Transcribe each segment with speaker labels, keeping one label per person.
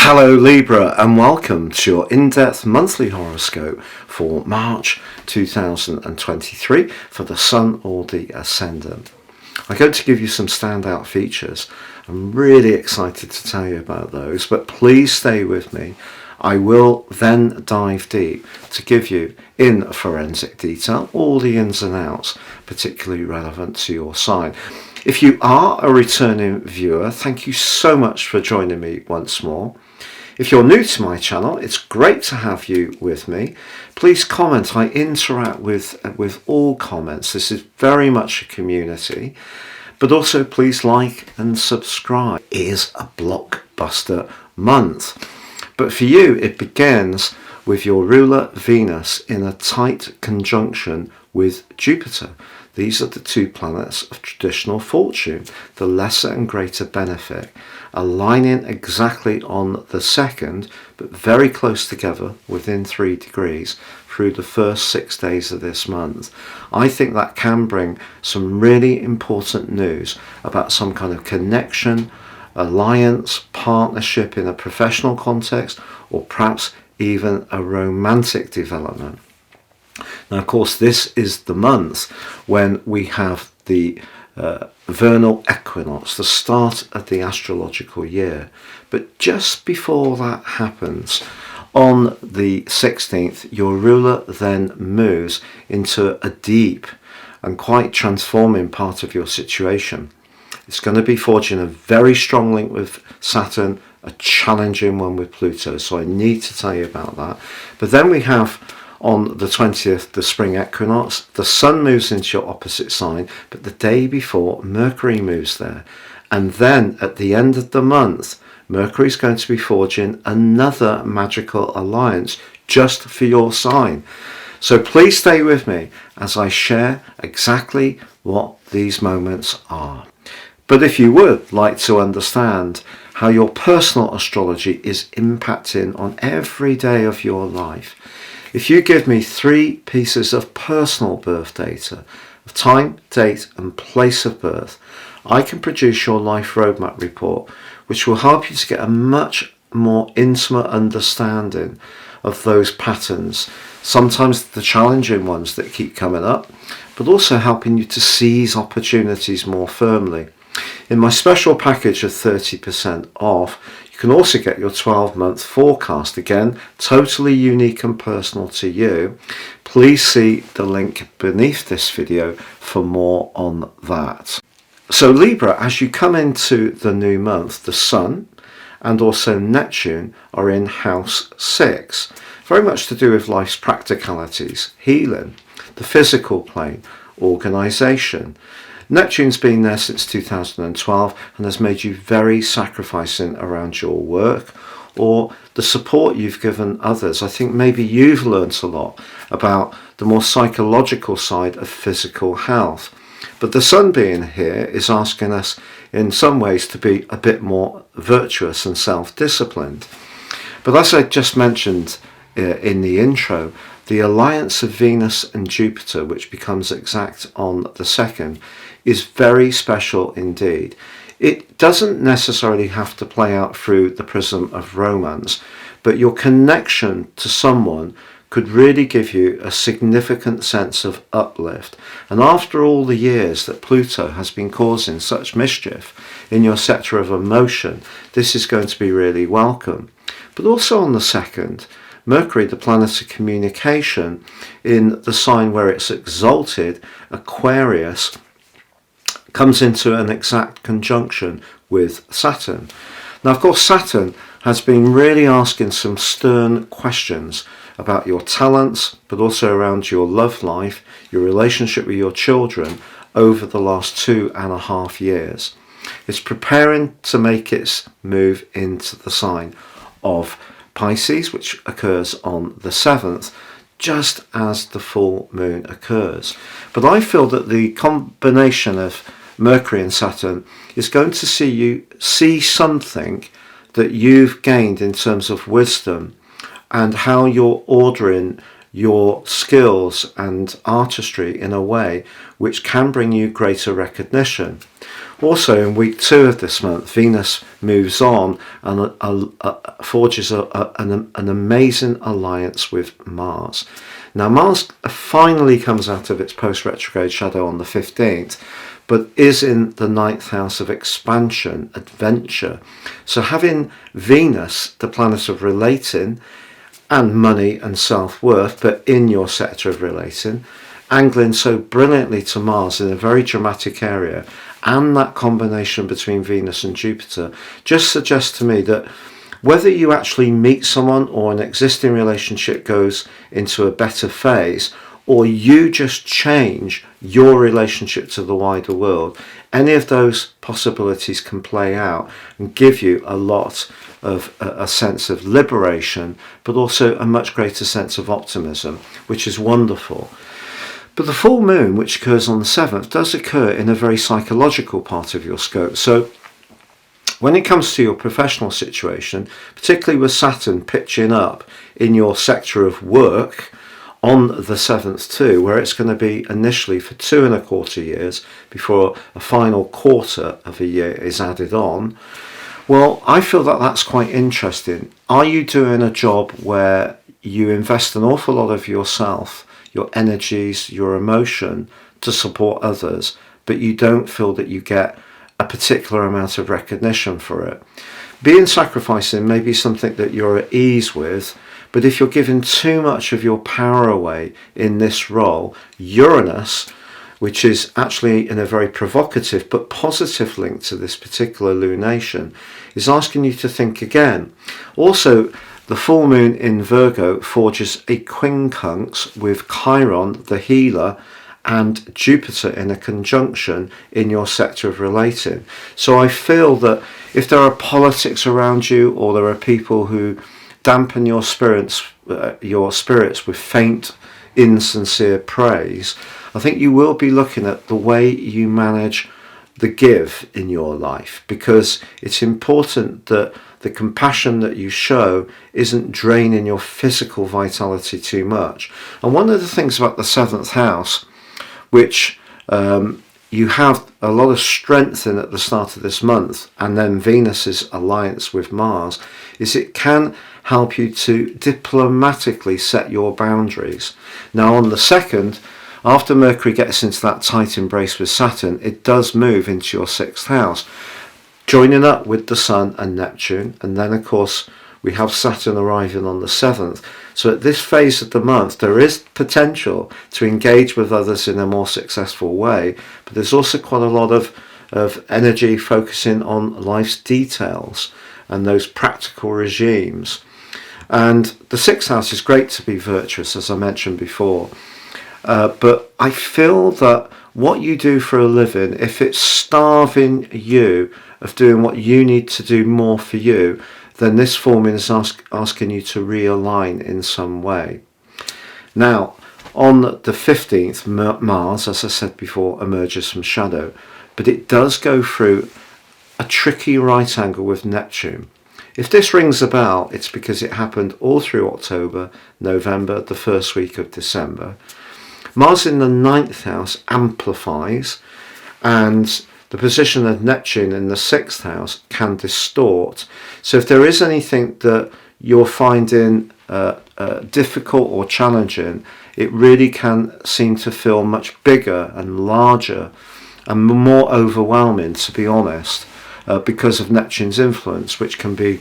Speaker 1: Hello Libra, and welcome to your in-depth monthly horoscope for March 2023 for the Sun or the Ascendant. I'm going to give you some standout features. I'm really excited to tell you about those, but please stay with me. I will then dive deep to give you in forensic detail all the ins and outs particularly relevant to your sign. If you are a returning viewer, thank you so much for joining me once more. If you're new to my channel, it's great to have you with me. Please comment. I interact with all comments. This is very much a community. But also please like and subscribe. It is a blockbuster month. But for you, it begins with your ruler Venus in a tight conjunction with Jupiter. These are the two planets of traditional fortune, the lesser and greater benefit, aligning exactly on the 2nd, but very close together within 3 degrees through the first 6 days of this month. I think that can bring some really important news about some kind of connection, alliance, partnership in a professional context, or perhaps even a romantic development. Now, of course, this is the month when we have the vernal equinox, the start of the astrological year. But just before that happens, on the 16th, your ruler then moves into a deep and quite transforming part of your situation. It's going to be forging a very strong link with Saturn, a challenging one with Pluto, so I need to tell you about that. But then we have on the 20th, the spring equinox. The Sun moves into your opposite sign, but the day before, Mercury moves there. And then at the end of the month, Mercury is going to be forging another magical alliance just for your sign. So please stay with me as I share exactly what these moments are. But if you would like to understand how your personal astrology is impacting on every day of your life, if you give me 3 pieces of personal birth data, of time, date and place of birth, I can produce your life roadmap report, which will help you to get a much more intimate understanding of those patterns, sometimes the challenging ones that keep coming up, but also helping you to seize opportunities more firmly. In my special package of 30% off, you can also get your 12-month forecast, again, totally unique and personal to you. Please see the link beneath this video for more on that. So Libra, as you come into the new month, the Sun and also Neptune are in house 6, very much to do with life's practicalities, healing, the physical plane, organisation. Neptune's been there since 2012 and has made you very sacrificing around your work or the support you've given others. I think maybe you've learnt a lot about the more psychological side of physical health. But the Sun being here is asking us in some ways to be a bit more virtuous and self-disciplined. But as I just mentioned in the intro, the alliance of Venus and Jupiter, which becomes exact on the 2nd, is very special indeed. It doesn't necessarily have to play out through the prism of romance, but your connection to someone could really give you a significant sense of uplift. And after all the years that Pluto has been causing such mischief in your sector of emotion, this is going to be really welcome. But also on the 2nd, Mercury, the planet of communication, in the sign where it's exalted, Aquarius, comes into an exact conjunction with Saturn. Now, of course, Saturn has been really asking some stern questions about your talents, but also around your love life, your relationship with your children over the last 2.5 years. It's preparing to make its move into the sign of Pisces, which occurs on the 7th, just as the full moon occurs. But I feel that the combination of Mercury and Saturn is going to see you see something that you've gained in terms of wisdom and how you're ordering your skills and artistry in a way which can bring you greater recognition. Also, in week 2 of this month, Venus moves on and forges an amazing alliance with Mars. Now, Mars finally comes out of its post-retrograde shadow on the 15th, but is in the 9th house of expansion, adventure. So having Venus, the planet of relating, and money and self-worth, but in your sector of relating, angling so brilliantly to Mars in a very dramatic area, and that combination between Venus and Jupiter just suggests to me that whether you actually meet someone or an existing relationship goes into a better phase, or you just change your relationship to the wider world, any of those possibilities can play out and give you a lot of a sense of liberation, but also a much greater sense of optimism, which is wonderful. But the full moon, which occurs on the 7th, does occur in a very psychological part of your scope. So when it comes to your professional situation, particularly with Saturn pitching up in your sector of work on the 7th too, where it's going to be initially for 2.25 years before a final quarter of a year is added on, well, I feel that that's quite interesting. Are you doing a job where you invest an awful lot of yourself, your energies, your emotion to support others, but you don't feel that you get a particular amount of recognition for it? Being sacrificing may be something that you're at ease with, but if you're giving too much of your power away in this role, Uranus, which is actually in a very provocative but positive link to this particular lunation, is asking you to think again. Also, the full moon in Virgo forges a quincunx with Chiron, the healer, and Jupiter in a conjunction in your sector of relating. So I feel that if there are politics around you, or there are people who dampen your spirits with faint, insincere praise, I think you will be looking at the way you manage the give in your life, because it's important that the compassion that you show isn't draining your physical vitality too much. And one of the things about the 7th house, which you have a lot of strength in at the start of this month, and then Venus's alliance with Mars, is it can help you to diplomatically set your boundaries. Now on the 2nd, after Mercury gets into that tight embrace with Saturn, it does move into your 6th house, joining up with the Sun and Neptune, and then of course we have Saturn arriving on the 7th. So at this phase of the month, there is potential to engage with others in a more successful way, but there's also quite a lot of energy focusing on life's details and those practical regimes. And the 6th house is great to be virtuous, as I mentioned before, but I feel that what you do for a living, if it's starving you of doing what you need to do more for you, then this full moon is asking you to realign in some way. Now, on the 15th, Mars, as I said before, emerges from shadow, but it does go through a tricky right angle with Neptune. If this rings a bell, it's because it happened all through October, November, the first week of December. Mars in the 9th house amplifies, and the position of Neptune in the 6th house can distort. So if there is anything that you're finding difficult or challenging, it really can seem to feel much bigger and larger and more overwhelming, to be honest, because of Neptune's influence, which can be,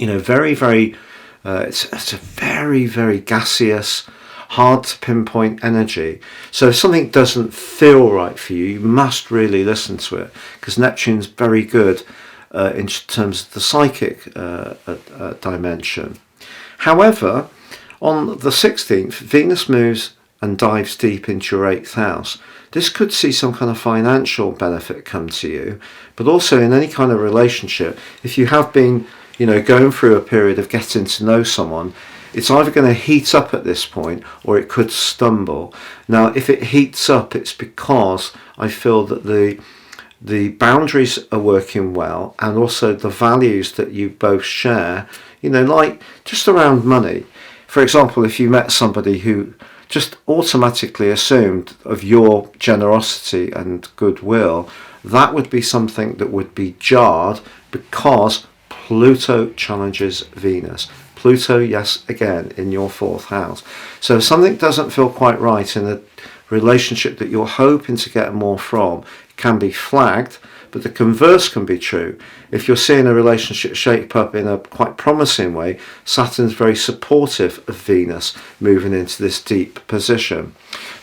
Speaker 1: very, very, it's a very, very gaseous, hard to pinpoint energy. So if something doesn't feel right for you, you must really listen to it, because Neptune's very good in terms of the psychic dimension. However, on the 16th, Venus moves and dives deep into your 8th house. This could see some kind of financial benefit come to you, but also in any kind of relationship, if you have been, going through a period of getting to know someone, it's either going to heat up at this point or it could stumble. Now, if it heats up, it's because I feel that the boundaries are working well, and also the values that you both share, like just around money. For example, if you met somebody who just automatically assumed of your generosity and goodwill, that would be something that would be jarred, because Pluto challenges Venus. Pluto, yes, again, in your 4th house. So if something doesn't feel quite right in a relationship that you're hoping to get more from, it can be flagged. But the converse can be true. If you're seeing a relationship shape up in a quite promising way, Saturn's very supportive of Venus moving into this deep position.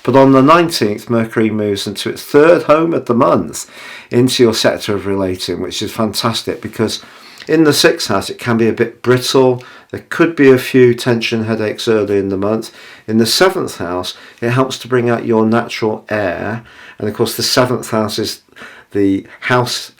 Speaker 1: But on the 19th, Mercury moves into its 3rd home of the month, into your sector of relating, which is fantastic, because in the 6th house it can be a bit brittle. There could be a few tension headaches early in the month. In the 7th house, it helps to bring out your natural air. And of course, the 7th house is the house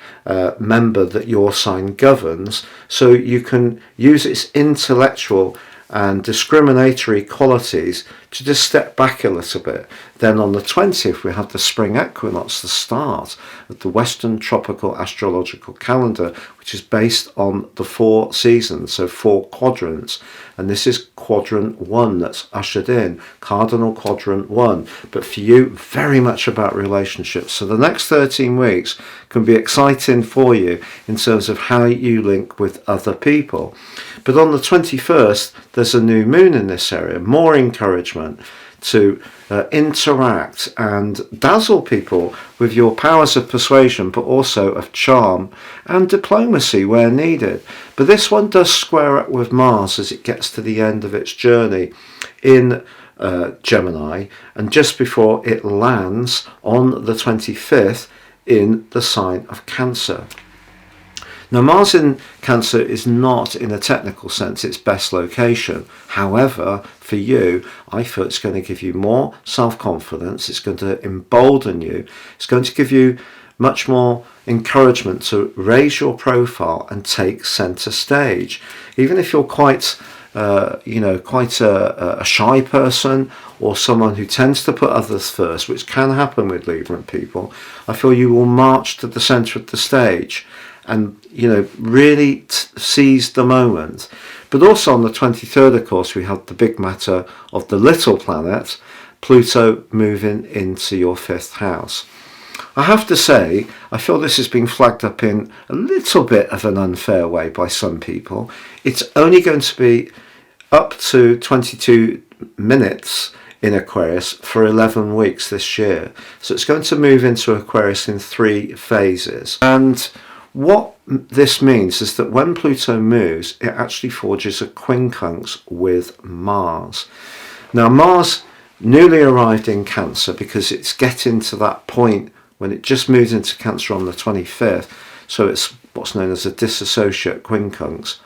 Speaker 1: member that your sign governs, so you can use its intellectual and discriminatory qualities to just step back a little bit. Then on the 20th, we have the spring equinox, the start of the Western tropical astrological calendar, which is based on the 4 seasons, so 4 quadrants. And this is quadrant 1 that's ushered in, cardinal quadrant 1. But for you, very much about relationships. So the next 13 weeks can be exciting for you in terms of how you link with other people. But on the 21st, there's a new moon in this area, more encouragement to interact and dazzle people with your powers of persuasion, but also of charm and diplomacy where needed. But this one does square up with Mars as it gets to the end of its journey in Gemini, and just before it lands on the 25th in the sign of Cancer. Now, Mars in Cancer is not, in a technical sense, its best location. However, for you, I feel it's going to give you more self-confidence. It's going to embolden you. It's going to give you much more encouragement to raise your profile and take centre stage. Even if you're quite a shy person, or someone who tends to put others first, which can happen with Libra people, I feel you will march to the centre of the stage and really seize the moment. But also on the 23rd, of course, we have the big matter of the little planet, Pluto, moving into your 5th house. I have to say, I feel this has been flagged up in a little bit of an unfair way by some people. It's only going to be up to 22 minutes in Aquarius for 11 weeks this year. So it's going to move into Aquarius in 3 phases. And what this means is that when Pluto moves, it actually forges a quincunx with Mars. Now, Mars newly arrived in Cancer because it's getting to that point when it just moves into Cancer on the 25th. So it's what's known as a dissociate quincunx.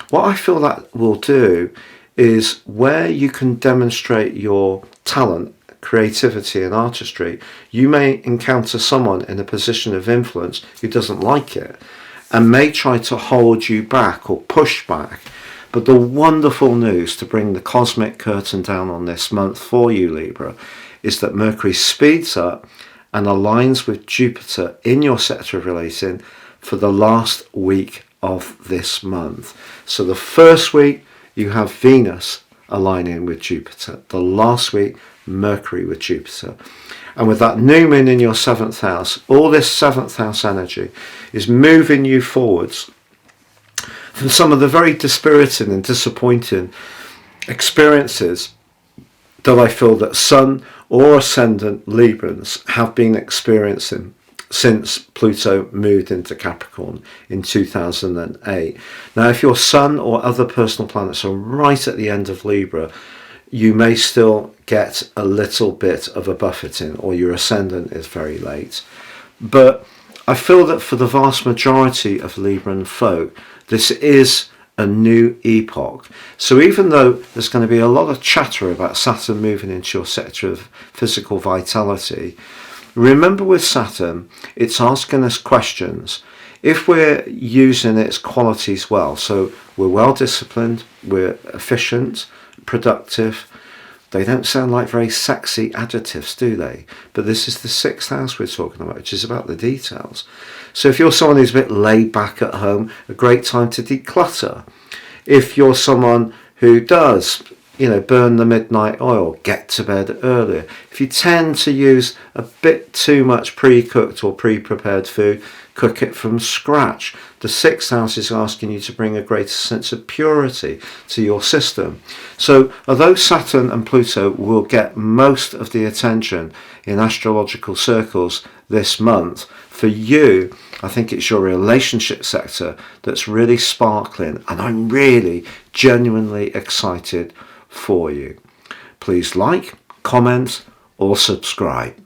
Speaker 1: What I feel that will do is where you can demonstrate your talent, creativity and artistry, you may encounter someone in a position of influence who doesn't like it and may try to hold you back or push back. But the wonderful news to bring the cosmic curtain down on this month for you, Libra, is that Mercury speeds up and aligns with Jupiter in your sector of relating for the last week of this month. So the first week you have Venus aligning with Jupiter, the last week Mercury with Jupiter. And with that new moon in your 7th house, all this 7th house energy is moving you forwards from some of the very dispiriting and disappointing experiences that I feel that Sun or Ascendant Librans have been experiencing since Pluto moved into Capricorn in 2008. Now, if your Sun or other personal planets are right at the end of Libra, you may still get a little bit of a buffeting, or your Ascendant is very late. But I feel that for the vast majority of Libran folk, this is a new epoch. So even though there's going to be a lot of chatter about Saturn moving into your sector of physical vitality, remember with Saturn, it's asking us questions. If we're using its qualities well, so we're well disciplined, we're efficient, productive. They don't sound like very sexy adjectives, do they? But this is the 6th house we're talking about, which is about the details. So if you're someone who's a bit laid back at home, a great time to declutter. If you're someone who does burn the midnight oil, get to bed earlier. If you tend to use a bit too much pre-cooked or pre-prepared food, cook it from scratch. The sixth house is asking you to bring a greater sense of purity to your system. So although Saturn and Pluto will get most of the attention in astrological circles this month, for you, I think it's your relationship sector that's really sparkling, and I'm really genuinely excited for you. Please like, comment or subscribe.